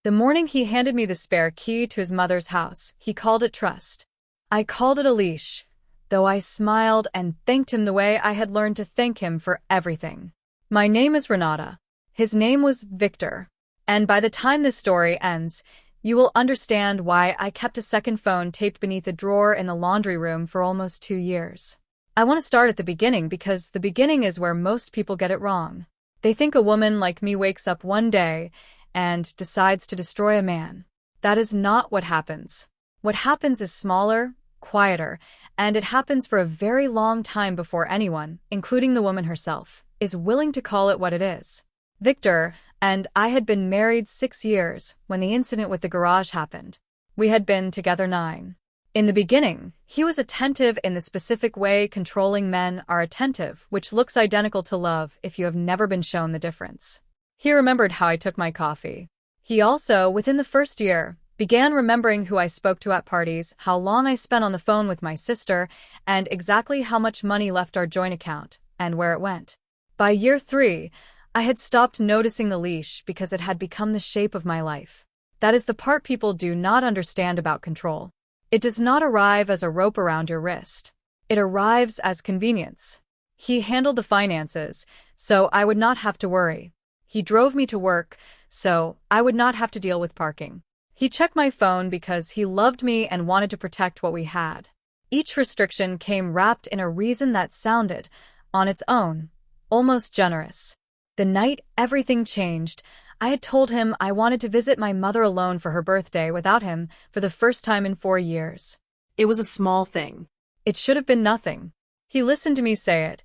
The morning he handed me the spare key to his mother's house, he called it trust. I called it a leash, though I smiled and thanked him the way I had learned to thank him for everything. My name is Renata. His name was Victor. And by the time this story ends, you will understand why I kept a second phone taped beneath a drawer in the laundry room for almost 2 years. I want to start at the beginning because the beginning is where most people get it wrong. They think a woman like me wakes up one day and decides to destroy a man. That is not what happens. What happens is smaller, quieter, and it happens for a very long time before anyone, including the woman herself, is willing to call it what it is. Victor and I had been married 6 years when the incident with the garage happened. We had been together 9. In the beginning, he was attentive in the specific way controlling men are attentive, which looks identical to love if you have never been shown the difference. He remembered how I took my coffee. He also, within the first year, began remembering who I spoke to at parties, how long I spent on the phone with my sister, and exactly how much money left our joint account, and where it went. By year 3, I had stopped noticing the leash because it had become the shape of my life. That is the part people do not understand about control. It does not arrive as a rope around your wrist. It arrives as convenience. He handled the finances, so I would not have to worry. He drove me to work, so I would not have to deal with parking. He checked my phone because he loved me and wanted to protect what we had. Each restriction came wrapped in a reason that sounded, on its own, almost generous. The night everything changed, I had told him I wanted to visit my mother alone for her birthday without him for the first time in 4 years. It was a small thing. It should have been nothing. He listened to me say it,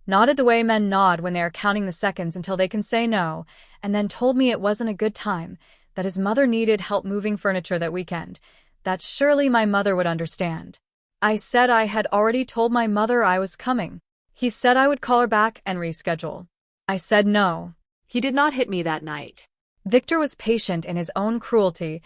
nodded the way men nod when they are counting the seconds until they can say no, and then told me it wasn't a good time, that his mother needed help moving furniture that weekend, that surely my mother would understand. I said I had already told my mother I was coming. He said I would call her back and reschedule. I said no. He did not hit me that night. Victor was patient in his own cruelty,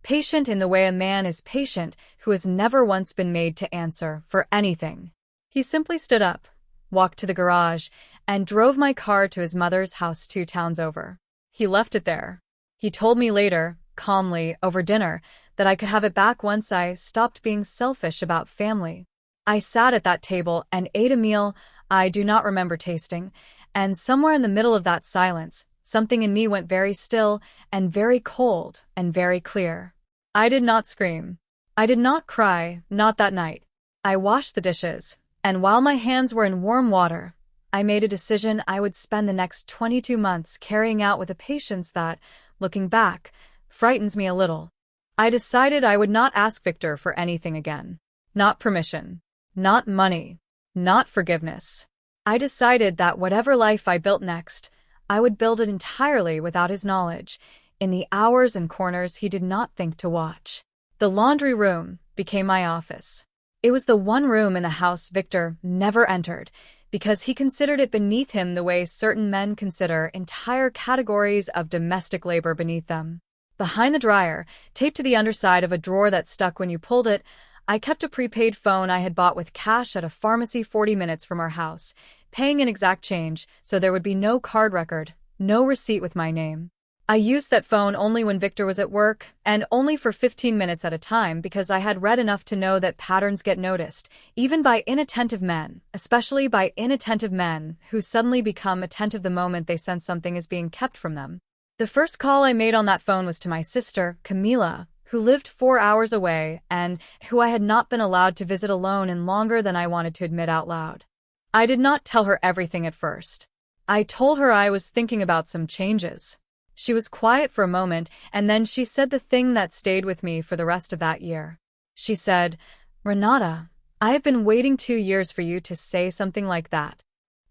patient in the way a man is patient who has never once been made to answer for anything. He simply stood up, walked to the garage, and drove my car to his mother's house 2 towns over. He left it there. He told me later, calmly, over dinner, that I could have it back once I stopped being selfish about family. I sat at that table and ate a meal I do not remember tasting, and somewhere in the middle of that silence, something in me went very still and very cold and very clear. I did not scream. I did not cry, not that night. I washed the dishes, and while my hands were in warm water, I made a decision I would spend the next 22 months carrying out with a patience that, looking back, frightens me a little. I decided I would not ask Victor for anything again. Not permission. Not money. Not forgiveness. I decided that whatever life I built next, I would build it entirely without his knowledge, in the hours and corners he did not think to watch. The laundry room became my office. It was the one room in the house Victor never entered, because he considered it beneath him the way certain men consider entire categories of domestic labor beneath them. Behind the dryer, taped to the underside of a drawer that stuck when you pulled it, I kept a prepaid phone I had bought with cash at a pharmacy 40 minutes from our house, paying in exact change so there would be no card record, no receipt with my name. I used that phone only when Victor was at work, and only for 15 minutes at a time because I had read enough to know that patterns get noticed, even by inattentive men, especially by inattentive men who suddenly become attentive the moment they sense something is being kept from them. The first call I made on that phone was to my sister, Camila, who lived 4 hours away and who I had not been allowed to visit alone in longer than I wanted to admit out loud. I did not tell her everything at first. I told her I was thinking about some changes. She was quiet for a moment, and then she said the thing that stayed with me for the rest of that year. She said, "Renata, I have been waiting 2 years for you to say something like that."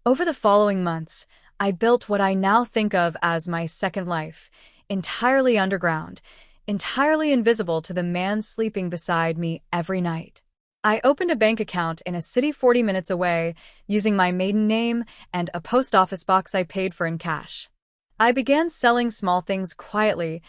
Over the following months, I built what I now think of as my second life, entirely underground, entirely invisible to the man sleeping beside me every night. I opened a bank account in a city 40 minutes away, using my maiden name and a post office box I paid for in cash. I began selling small things quietly,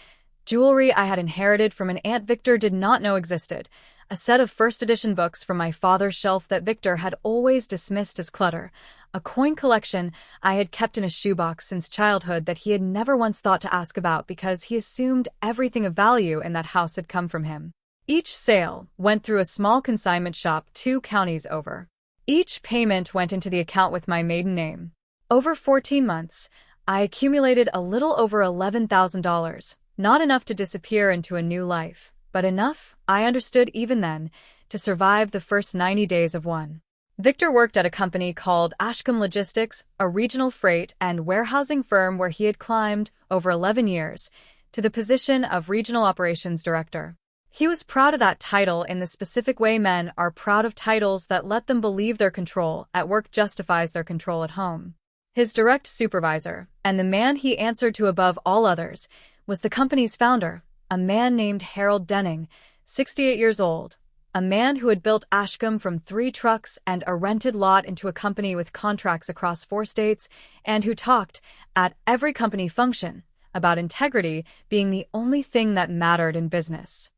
jewelry I had inherited from an aunt Victor did not know existed. a set of first edition books from my father's shelf that Victor had always dismissed as clutter, a coin collection I had kept in a shoebox since childhood that he had never once thought to ask about because he assumed everything of value in that house had come from him. Each sale went through a small consignment shop 2 counties over. Each payment went into the account with my maiden name. Over 14 months, I accumulated a little over $11,000, not enough to disappear into a new life, but enough, I understood even then, to survive the first 90 days of one. Victor worked at a company called Ashcombe Logistics, a regional freight and warehousing firm where he had climbed, over 11 years, to the position of Regional Operations Director. He was proud of that title in the specific way men are proud of titles that let them believe their control at work justifies their control at home. His direct supervisor, and the man he answered to above all others, was the company's founder, a man named Harold Denning, 68 years old, a man who had built Ashcombe from 3 trucks and a rented lot into a company with contracts across 4 states, and who talked, at every company function, about integrity being the only thing that mattered in business.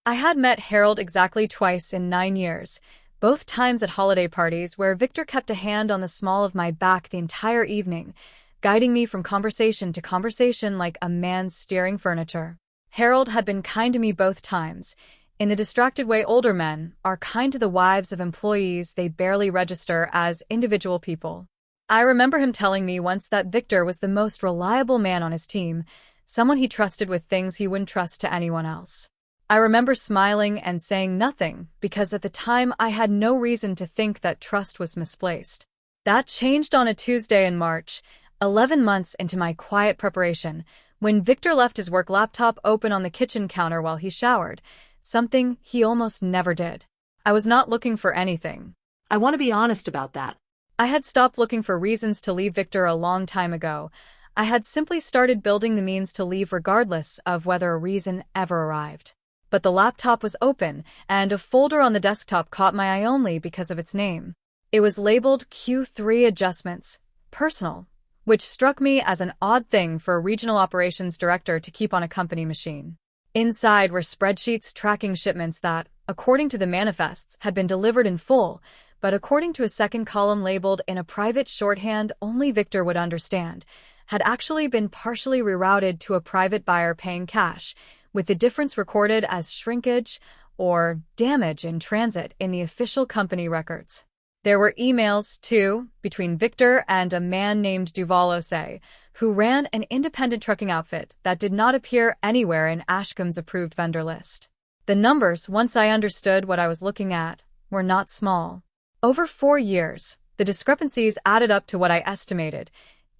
I had met Harold exactly twice in 9 years, both times at holiday parties where Victor kept a hand on the small of my back the entire evening, guiding me from conversation to conversation like a man steering furniture. Harold had been kind to me both times, in the distracted way older men are kind to the wives of employees they barely register as individual people. I remember him telling me once that Victor was the most reliable man on his team, someone he trusted with things he wouldn't trust to anyone else. I remember smiling and saying nothing because at the time I had no reason to think that trust was misplaced. That changed on a Tuesday in March, 11 months into my quiet preparation, when Victor left his work laptop open on the kitchen counter while he showered, something he almost never did. I was not looking for anything. I want to be honest about that. I had stopped looking for reasons to leave Victor a long time ago. I had simply started building the means to leave regardless of whether a reason ever arrived. But the laptop was open, and a folder on the desktop caught my eye only because of its name. It was labeled Q3 Adjustments, Personal, which struck me as an odd thing for a regional operations director to keep on a company machine. Inside were spreadsheets tracking shipments that, according to the manifests, had been delivered in full, but according to a second column labeled in a private shorthand only Victor would understand, had actually been partially rerouted to a private buyer paying cash, with the difference recorded as shrinkage or damage in transit in the official company records. There were emails, too, between Victor and a man named Duval Osei, who ran an independent trucking outfit that did not appear anywhere in Ashcombe's approved vendor list. The numbers, once I understood what I was looking at, were not small. Over 4 years, the discrepancies added up to what I estimated,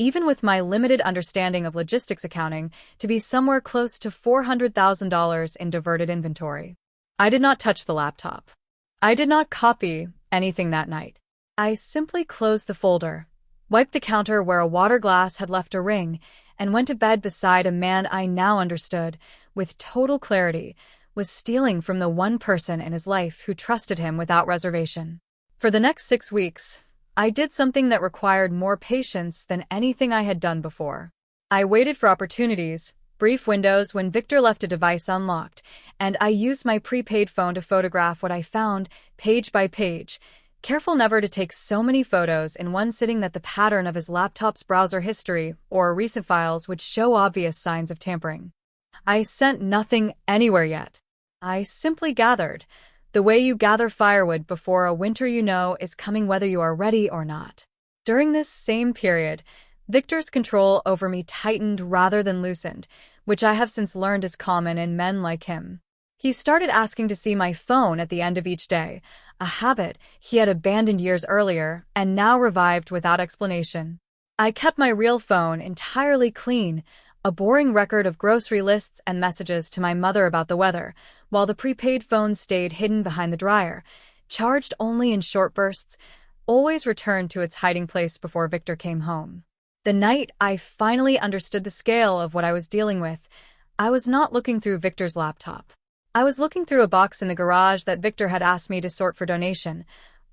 even with my limited understanding of logistics accounting, to be somewhere close to $400,000 in diverted inventory. I did not touch the laptop. I did not copy anything that night. I simply closed the folder, wiped the counter where a water glass had left a ring, and went to bed beside a man I now understood, with total clarity, was stealing from the one person in his life who trusted him without reservation. For the next 6 weeks, I did something that required more patience than anything I had done before. I waited for opportunities, brief windows when Victor left a device unlocked, and I used my prepaid phone to photograph what I found, page by page, careful never to take so many photos in one sitting that the pattern of his laptop's browser history or recent files would show obvious signs of tampering. I sent nothing anywhere yet. I simply gathered, the way you gather firewood before a winter you know is coming whether you are ready or not. During this same period, Victor's control over me tightened rather than loosened, which I have since learned is common in men like him. He started asking to see my phone at the end of each day, a habit he had abandoned years earlier and now revived without explanation. I kept my real phone entirely clean, a boring record of grocery lists and messages to my mother about the weather, while the prepaid phone stayed hidden behind the dryer, charged only in short bursts, always returned to its hiding place before Victor came home. The night I finally understood the scale of what I was dealing with, I was not looking through Victor's laptop. I was looking through a box in the garage that Victor had asked me to sort for donation,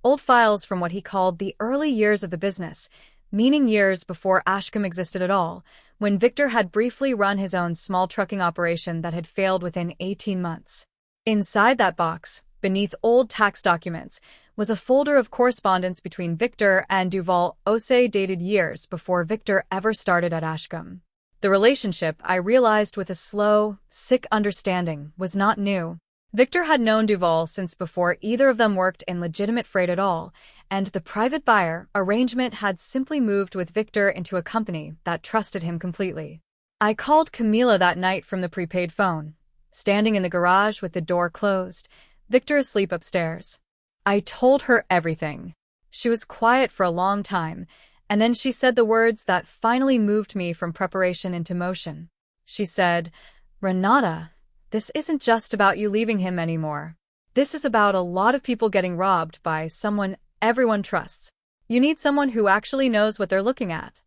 old files from what he called the early years of the business, meaning years before Ashcombe existed at all, when Victor had briefly run his own small trucking operation that had failed within 18 months. Inside that box, Beneath old tax documents was a folder of correspondence between Victor and Duval Ose dated years before Victor ever started at Ashcombe. The relationship, I realized with a slow, sick understanding, was not new. Victor had known Duval since before either of them worked in legitimate freight at all, and the private buyer arrangement had simply moved with Victor into a company that trusted him completely. I called Camila that night from the prepaid phone, standing in the garage with the door closed, Victor asleep upstairs. I told her everything. She was quiet for a long time, and then she said the words that finally moved me from preparation into motion. She said, "Renata, this isn't just about you leaving him anymore. This is about a lot of people getting robbed by someone everyone trusts. You need someone who actually knows what they're looking at."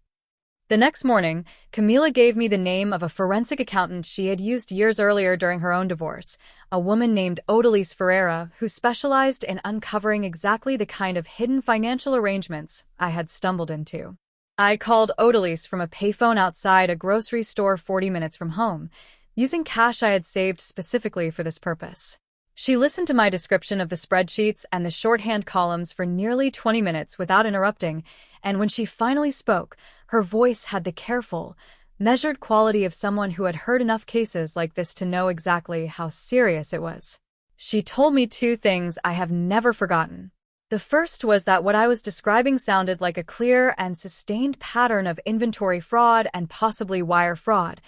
The next morning, Camila gave me the name of a forensic accountant she had used years earlier during her own divorce, a woman named Odalise Ferreira who specialized in uncovering exactly the kind of hidden financial arrangements I had stumbled into. I called Odalise from a payphone outside a grocery store 40 minutes from home, using cash I had saved specifically for this purpose. She listened to my description of the spreadsheets and the shorthand columns for nearly 20 minutes without interrupting, and when she finally spoke, her voice had the careful, measured quality of someone who had heard enough cases like this to know exactly how serious it was. She told me two things I have never forgotten. The first was that what I was describing sounded like a clear and sustained pattern of inventory fraud and possibly wire fraud,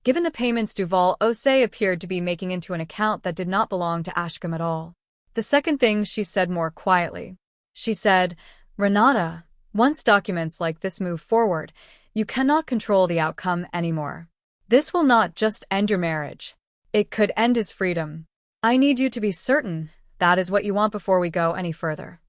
given the payments Duval Ose appeared to be making into an account that did not belong to Ashcombe at all. The second thing she said more quietly. She said, "Renata, once documents like this move forward, you cannot control the outcome anymore. This will not just end your marriage. It could end his freedom. I need you to be certain that is what you want before we go any further."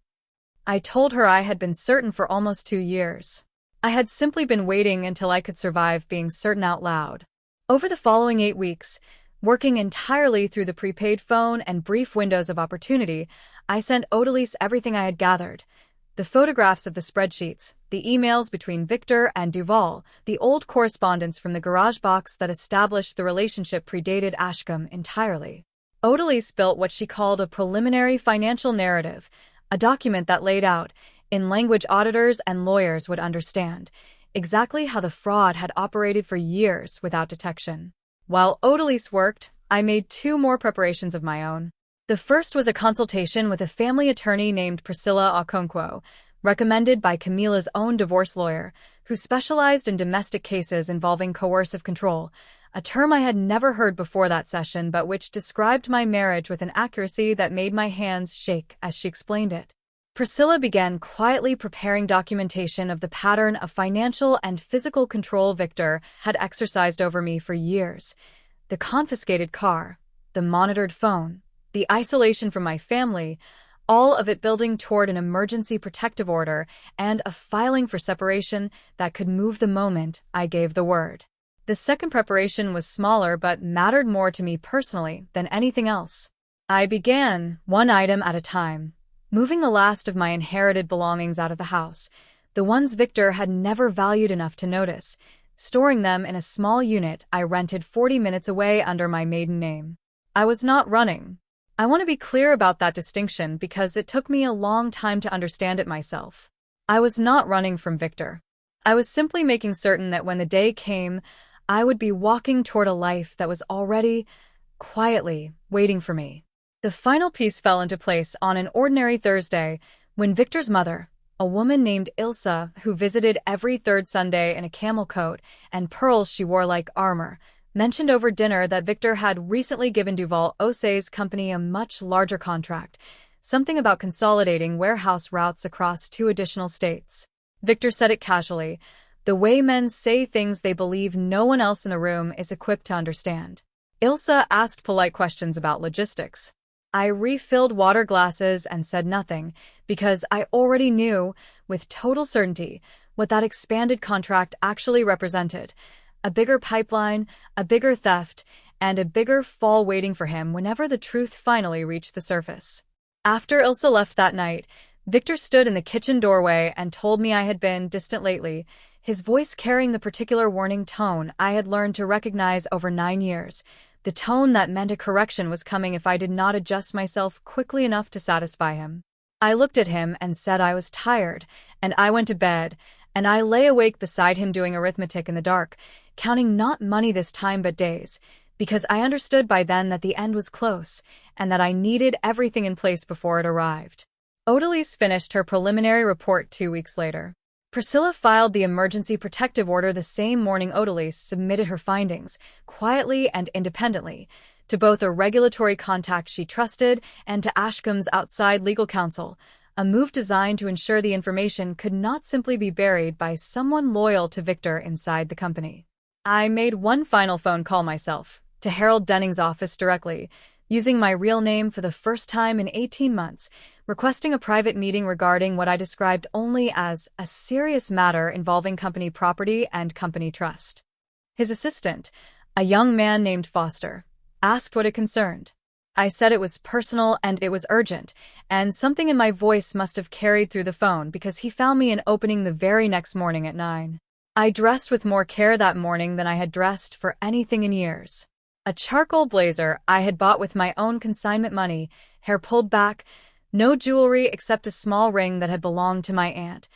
I told her I had been certain for almost 2 years. I had simply been waiting until I could survive being certain out loud. Over the following 8 weeks, working entirely through the prepaid phone and brief windows of opportunity, I sent Odalise everything I had gathered. The photographs of the spreadsheets, the emails between Victor and Duval, the old correspondence from the garage box that established the relationship predated Ashcombe entirely. Odalise built what she called a preliminary financial narrative, a document that laid out, in language auditors and lawyers would understand, exactly how the fraud had operated for years without detection. While Odalise worked, I made 2 more preparations of my own. The first was a consultation with a family attorney named Priscilla Okonkwo, recommended by Camila's own divorce lawyer, who specialized in domestic cases involving coercive control, a term I had never heard before that session but which described my marriage with an accuracy that made my hands shake as she explained it. Priscilla began quietly preparing documentation of the pattern of financial and physical control Victor had exercised over me for years. The confiscated car, the monitored phone, the isolation from my family, all of it building toward an emergency protective order and a filing for separation that could move the moment I gave the word. The second preparation was smaller but mattered more to me personally than anything else. I began, one item at a time, moving the last of my inherited belongings out of the house, the ones Victor had never valued enough to notice, storing them in a small unit I rented 40 minutes away under my maiden name. I was not running. I want to be clear about that distinction because it took me a long time to understand it myself. I was not running from Victor. I was simply making certain that when the day came, I would be walking toward a life that was already, quietly, waiting for me. The final piece fell into place on an ordinary Thursday when Victor's mother, a woman named Ilsa who visited every third Sunday in a camel coat and pearls she wore like armor, mentioned over dinner that Victor had recently given Duval Ose's company a much larger contract, something about consolidating warehouse routes across 2 additional states. Victor said it casually, the way men say things they believe no one else in the room is equipped to understand. Ilsa asked polite questions about logistics. I refilled water glasses and said nothing, because I already knew, with total certainty, what that expanded contract actually represented. A bigger pipeline, a bigger theft, and a bigger fall waiting for him whenever the truth finally reached the surface. After Ilsa left that night, Victor stood in the kitchen doorway and told me I had been distant lately, his voice carrying the particular warning tone I had learned to recognize over 9 years, the tone that meant a correction was coming if I did not adjust myself quickly enough to satisfy him. I looked at him and said I was tired, and I went to bed, and I lay awake beside him doing arithmetic in the dark, counting not money this time but days, because I understood by then that the end was close, and that I needed everything in place before it arrived. Odalise finished her preliminary report 2 weeks later. Priscilla filed the emergency protective order the same morning Odalise submitted her findings, quietly and independently, to both a regulatory contact she trusted and to Ashcombe's outside legal counsel, a move designed to ensure the information could not simply be buried by someone loyal to Victor inside the company. I made one final phone call myself, to Harold Denning's office directly, using my real name for the first time in 18 months, requesting a private meeting regarding what I described only as a serious matter involving company property and company trust. His assistant, a young man named Foster, asked what it concerned. I said it was personal and it was urgent, and something in my voice must have carried through the phone because he found me in opening the very next morning at 9. I dressed with more care that morning than I had dressed for anything in years. A charcoal blazer I had bought with my own consignment money, hair pulled back, no jewelry except a small ring that had belonged to my aunt,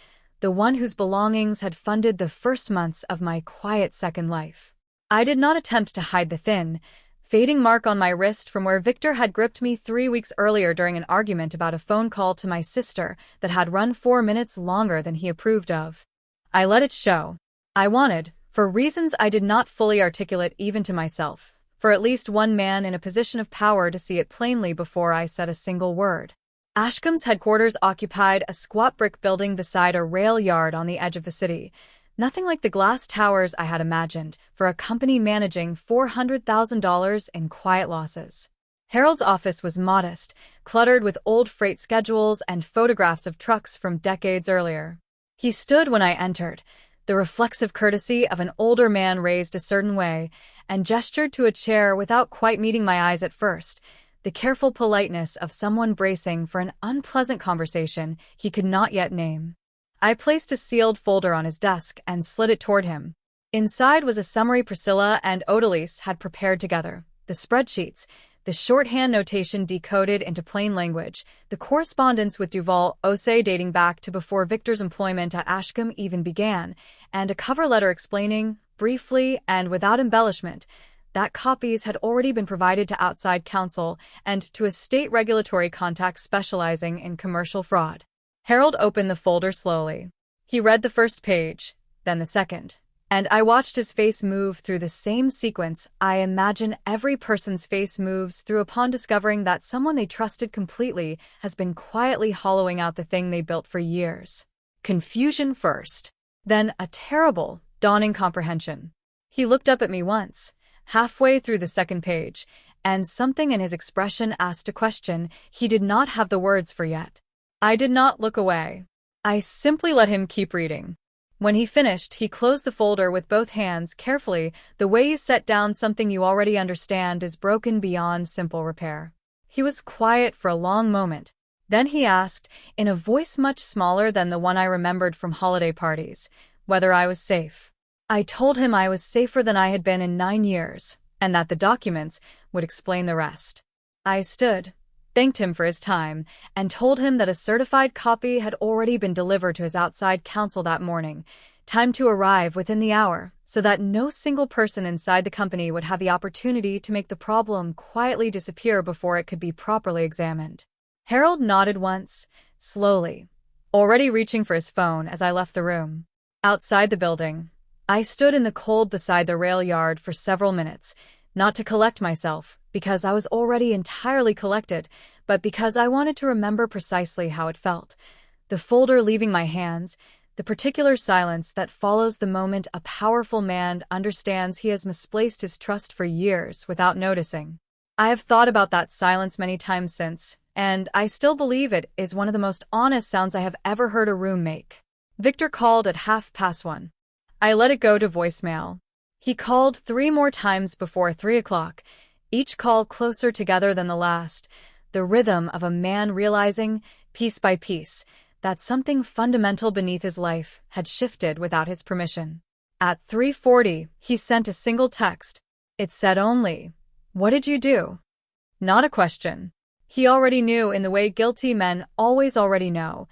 the one whose belongings had funded the first months of my quiet second life. I did not attempt to hide the thin, fading mark on my wrist from where Victor had gripped me 3 weeks earlier during an argument about a phone call to my sister that had run 4 minutes longer than he approved of. I let it show. I wanted, for reasons I did not fully articulate even to myself, for at least one man in a position of power to see it plainly before I said a single word. Ashcombe's headquarters occupied a squat brick building beside a rail yard on the edge of the city, nothing like the glass towers I had imagined for a company managing $400,000 in quiet losses. Harold's office was modest, cluttered with old freight schedules and photographs of trucks from decades earlier. He stood when I entered, the reflexive courtesy of an older man raised a certain way, and gestured to a chair without quite meeting my eyes at first, the careful politeness of someone bracing for an unpleasant conversation he could not yet name. I placed a sealed folder on his desk and slid it toward him. Inside was a summary Priscilla and Odalise had prepared together, the spreadsheets, the shorthand notation decoded into plain language, the correspondence with Duval Ose dating back to before Victor's employment at Ashcombe even began, and a cover letter explaining, briefly and without embellishment, that copies had already been provided to outside counsel and to a state regulatory contact specializing in commercial fraud. Harold opened the folder slowly. He read the first page, then the second, and I watched his face move through the same sequence I imagine every person's face moves through upon discovering that someone they trusted completely has been quietly hollowing out the thing they built for years. Confusion first, then a terrible, dawning comprehension. He looked up at me once, halfway through the second page, and something in his expression asked a question he did not have the words for yet. I did not look away. I simply let him keep reading. When he finished, he closed the folder with both hands carefully, the way you set down something you already understand is broken beyond simple repair. He was quiet for a long moment. Then he asked, in a voice much smaller than the one I remembered from holiday parties, whether I was safe. I told him I was safer than I had been in 9 years, and that the documents would explain the rest. I stood, thanked him for his time, and told him that a certified copy had already been delivered to his outside counsel that morning, timed to arrive within the hour, so that no single person inside the company would have the opportunity to make the problem quietly disappear before it could be properly examined. Harold nodded once, slowly, already reaching for his phone as I left the room. Outside the building, I stood in the cold beside the rail yard for several minutes, not to collect myself, because I was already entirely collected, but because I wanted to remember precisely how it felt. The folder leaving my hands, the particular silence that follows the moment a powerful man understands he has misplaced his trust for years without noticing. I have thought about that silence many times since, and I still believe it is one of the most honest sounds I have ever heard a room make. Victor called at 1:30. I let it go to voicemail. He called 3 more times before 3 o'clock, each call closer together than the last, the rhythm of a man realizing, piece by piece, that something fundamental beneath his life had shifted without his permission. At 3:40, he sent a single text. It said only, "What did you do?" Not a question. He already knew in the way guilty men always already know,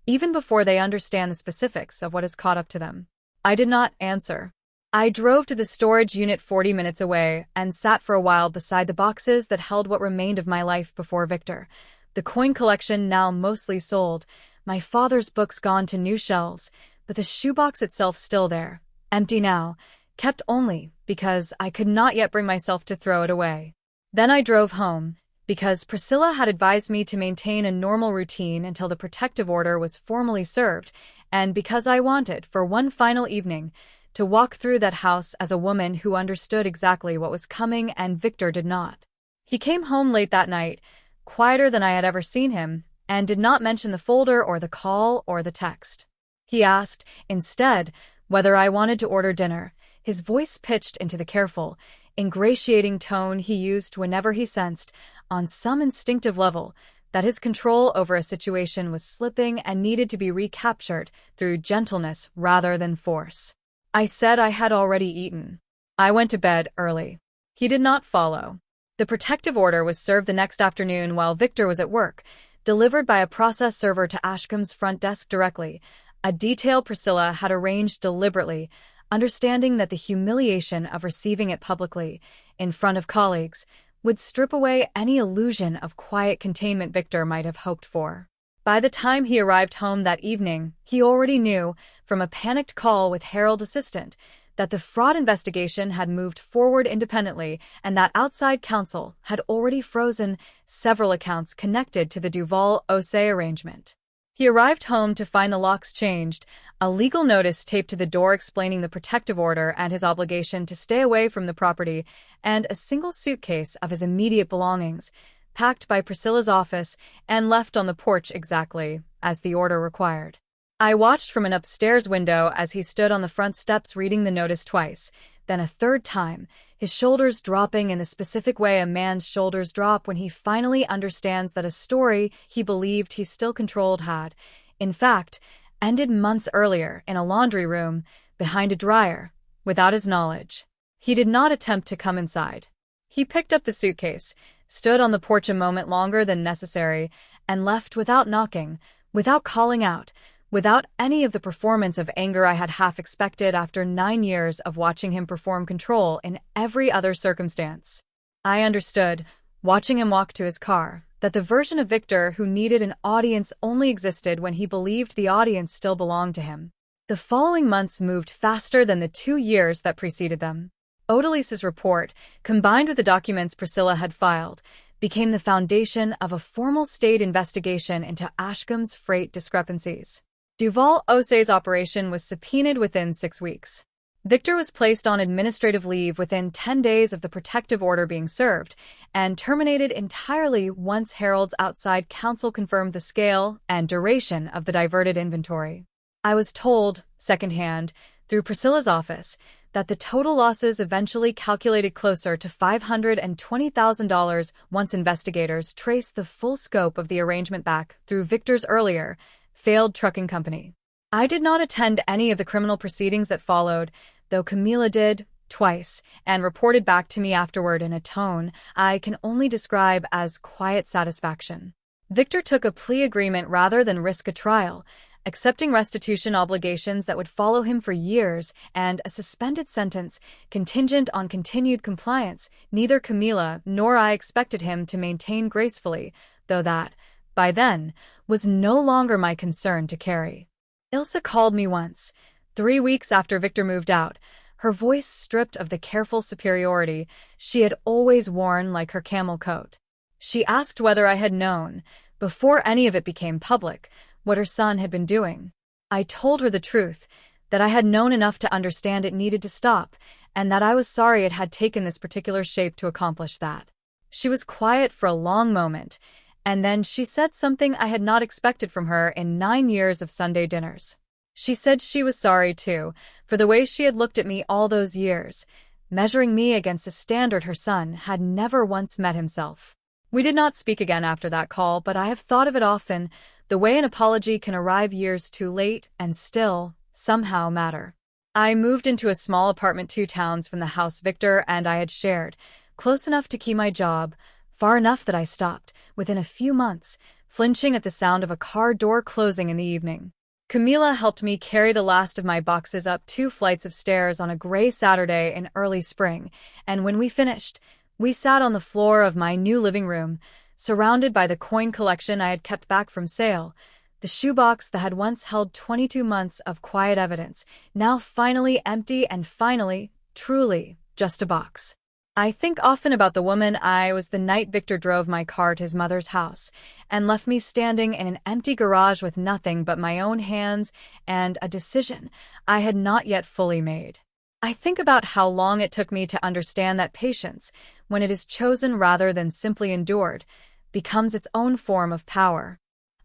even before they understand the specifics of what has caught up to them. I did not answer. I drove to the storage unit 40 minutes away and sat for a while beside the boxes that held what remained of my life before Victor. The coin collection now mostly sold, my father's books gone to new shelves, but the shoebox itself still there, empty now, kept only because I could not yet bring myself to throw it away. Then I drove home, because Priscilla had advised me to maintain a normal routine until the protective order was formally served, and because I wanted, for one final evening, to walk through that house as a woman who understood exactly what was coming, and Victor did not. He came home late that night, quieter than I had ever seen him, and did not mention the folder or the call or the text. He asked, instead, whether I wanted to order dinner, his voice pitched into the careful, ingratiating tone he used whenever he sensed, on some instinctive level, that his control over a situation was slipping and needed to be recaptured through gentleness rather than force. I said I had already eaten. I went to bed early. He did not follow. The protective order was served the next afternoon while Victor was at work, delivered by a process server to Ashcombe's front desk directly, a detail Priscilla had arranged deliberately, understanding that the humiliation of receiving it publicly, in front of colleagues, would strip away any illusion of quiet containment Victor might have hoped for. By the time he arrived home that evening, he already knew, from a panicked call with Harold's assistant, that the fraud investigation had moved forward independently and that outside counsel had already frozen several accounts connected to the Duval-Osei arrangement. He arrived home to find the locks changed, a legal notice taped to the door explaining the protective order and his obligation to stay away from the property, and a single suitcase of his immediate belongings, packed by Priscilla's office and left on the porch exactly as the order required. I watched from an upstairs window as he stood on the front steps reading the notice twice, then a third time, his shoulders dropping in the specific way a man's shoulders drop when he finally understands that a story he believed he still controlled had, in fact, ended months earlier in a laundry room, behind a dryer, without his knowledge. He did not attempt to come inside. He picked up the suitcase, stood on the porch a moment longer than necessary, and left without knocking, without calling out, without any of the performance of anger I had half expected after 9 years of watching him perform control in every other circumstance. I understood, watching him walk to his car, that the version of Victor who needed an audience only existed when he believed the audience still belonged to him. The following months moved faster than the 2 years that preceded them. Odalise's report, combined with the documents Priscilla had filed, became the foundation of a formal state investigation into Ashcombe's freight discrepancies. Duval-Osei's operation was subpoenaed within 6 weeks. Victor was placed on administrative leave within 10 days of the protective order being served, and terminated entirely once Harold's outside counsel confirmed the scale and duration of the diverted inventory. I was told, secondhand, through Priscilla's office, that the total losses eventually calculated closer to $520,000 once investigators traced the full scope of the arrangement back through Victor's earlier, failed trucking company. I did not attend any of the criminal proceedings that followed, though Camila did, twice, and reported back to me afterward in a tone I can only describe as quiet satisfaction. Victor took a plea agreement rather than risk a trial, accepting restitution obligations that would follow him for years and a suspended sentence contingent on continued compliance. Neither Camila nor I expected him to maintain gracefully, though that, by then, was no longer my concern to carry. Ilsa called me once, 3 weeks after Victor moved out, her voice stripped of the careful superiority she had always worn like her camel coat. She asked whether I had known, before any of it became public, what her son had been doing. I told her the truth, that I had known enough to understand it needed to stop, and that I was sorry it had taken this particular shape to accomplish that. She was quiet for a long moment, and then she said something I had not expected from her in 9 years of Sunday dinners. She said she was sorry, too, for the way she had looked at me all those years, measuring me against a standard her son had never once met himself. We did not speak again after that call, but I have thought of it often, the way an apology can arrive years too late and still, somehow, matter. I moved into a small apartment 2 towns from the house Victor and I had shared, close enough to keep my job, far enough that I stopped, within a few months, flinching at the sound of a car door closing in the evening. Camila helped me carry the last of my boxes up 2 flights of stairs on a gray Saturday in early spring, and when we finished, we sat on the floor of my new living room, surrounded by the coin collection I had kept back from sale, the shoebox that had once held 22 months of quiet evidence, now finally empty and finally, truly, just a box. I think often about the woman I was the night Victor drove my car to his mother's house and left me standing in an empty garage with nothing but my own hands and a decision I had not yet fully made. I think about how long it took me to understand that patience, when it is chosen rather than simply endured, becomes its own form of power.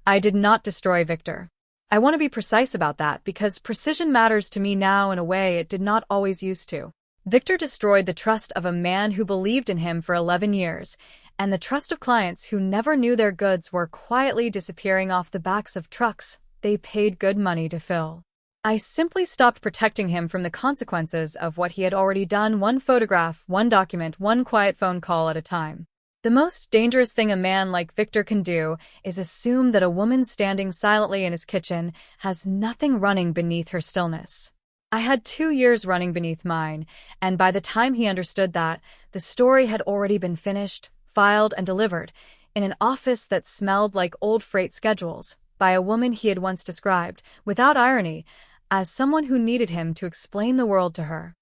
I did not destroy Victor. I want to be precise about that because precision matters to me now in a way it did not always used to. Victor destroyed the trust of a man who believed in him for 11 years, and the trust of clients who never knew their goods were quietly disappearing off the backs of trucks they paid good money to fill. I simply stopped protecting him from the consequences of what he had already done, one photograph, one document, one quiet phone call at a time. The most dangerous thing a man like Victor can do is assume that a woman standing silently in his kitchen has nothing running beneath her stillness. I had 2 years running beneath mine, and by the time he understood that, the story had already been finished, filed, and delivered, in an office that smelled like old freight schedules, by a woman he had once described, without irony, as someone who needed him to explain the world to her.